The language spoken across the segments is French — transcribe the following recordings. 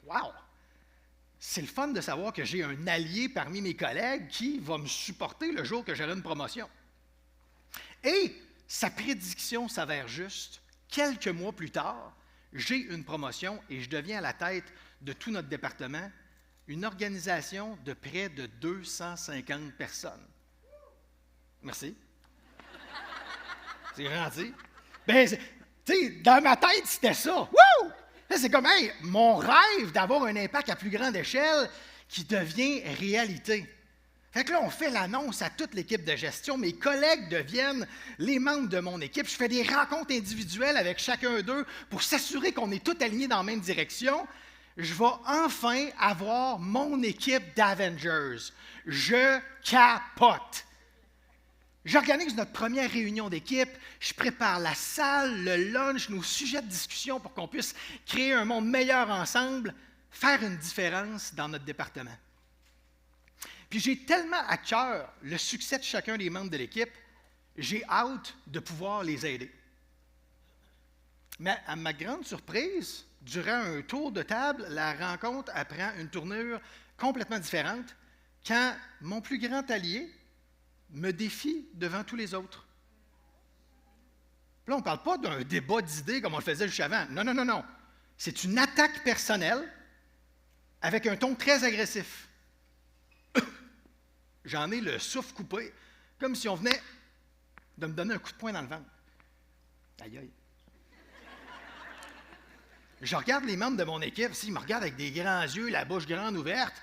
wow! C'est le fun de savoir que j'ai un allié parmi mes collègues qui va me supporter le jour que j'aurai une promotion. Et sa prédiction s'avère juste. Quelques mois plus tard, j'ai une promotion et je deviens à la tête de tout notre département, une organisation de près de 250 personnes. Merci. C'est gentil. Bien, tu sais, dans ma tête, c'était ça. Wouh! Là, c'est comme, hey, mon rêve d'avoir un impact à plus grande échelle qui devient réalité. Fait que là, on fait l'annonce à toute l'équipe de gestion. Mes collègues deviennent les membres de mon équipe. Je fais des rencontres individuelles avec chacun d'eux pour s'assurer qu'on est tous alignés dans la même direction. Je vais enfin avoir mon équipe d'Avengers. Je capote. J'organise notre première réunion d'équipe, je prépare la salle, le lunch, nos sujets de discussion pour qu'on puisse créer un monde meilleur ensemble, faire une différence dans notre département. Puis j'ai tellement à cœur le succès de chacun des membres de l'équipe, j'ai hâte de pouvoir les aider. Mais à ma grande surprise, durant un tour de table, la rencontre apprend une tournure complètement différente quand mon plus grand allié me défie devant tous les autres. Puis là, on ne parle pas d'un débat d'idées comme on le faisait juste avant. Non, non, non, non. C'est une attaque personnelle avec un ton très agressif. J'en ai le souffle coupé, comme si on venait de me donner un coup de poing dans le ventre. Aïe, aïe. Je regarde les membres de mon équipe, ils me regardent avec des grands yeux, la bouche grande ouverte,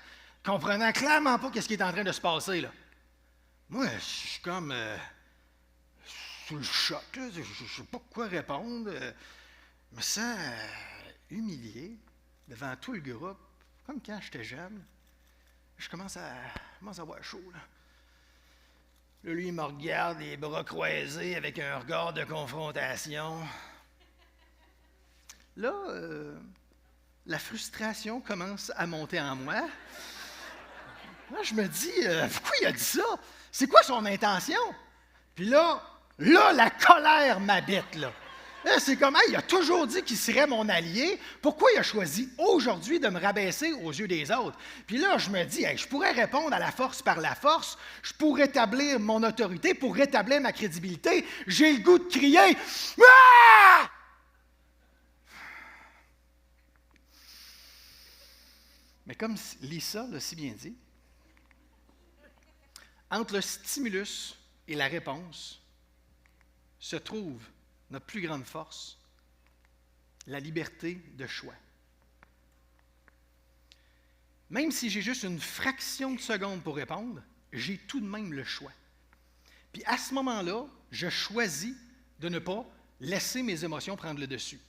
comprenant clairement pas ce qui est en train de se passer, là. Moi, je suis comme sous le choc, là. Je ne sais pas quoi répondre. Je me sens humilié devant tout le groupe, comme quand j'étais jeune. Je commence à avoir chaud, là. Là, lui, il me regarde, les bras croisés, avec un regard de confrontation. Là, la frustration commence à monter en moi. Là, je me dis, pourquoi il a dit ça? C'est quoi son intention? Puis là, la colère m'habite, là. Là, c'est comme, hey, il a toujours dit qu'il serait mon allié. Pourquoi il a choisi aujourd'hui de me rabaisser aux yeux des autres? Puis là, je me dis, hey, je pourrais répondre à la force par la force. Je pourrais rétablir mon autorité pour rétablir ma crédibilité. J'ai le goût de crier, ah! Mais comme Lisa l'a si bien dit, entre le stimulus et la réponse se trouve notre plus grande force, la liberté de choix. Même si j'ai juste une fraction de seconde pour répondre, j'ai tout de même le choix. Puis à ce moment-là, je choisis de ne pas laisser mes émotions prendre le dessus.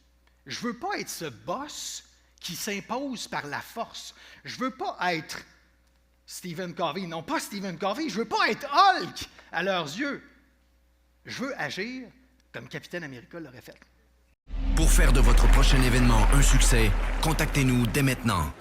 Je ne veux pas être ce boss qui s'impose par la force. Je ne veux pas être Stephen Covey. Non, pas Stephen Covey. Je ne veux pas être Hulk à leurs yeux. Je veux agir comme Capitaine America l'aurait fait. Pour faire de votre prochain événement un succès, contactez-nous dès maintenant.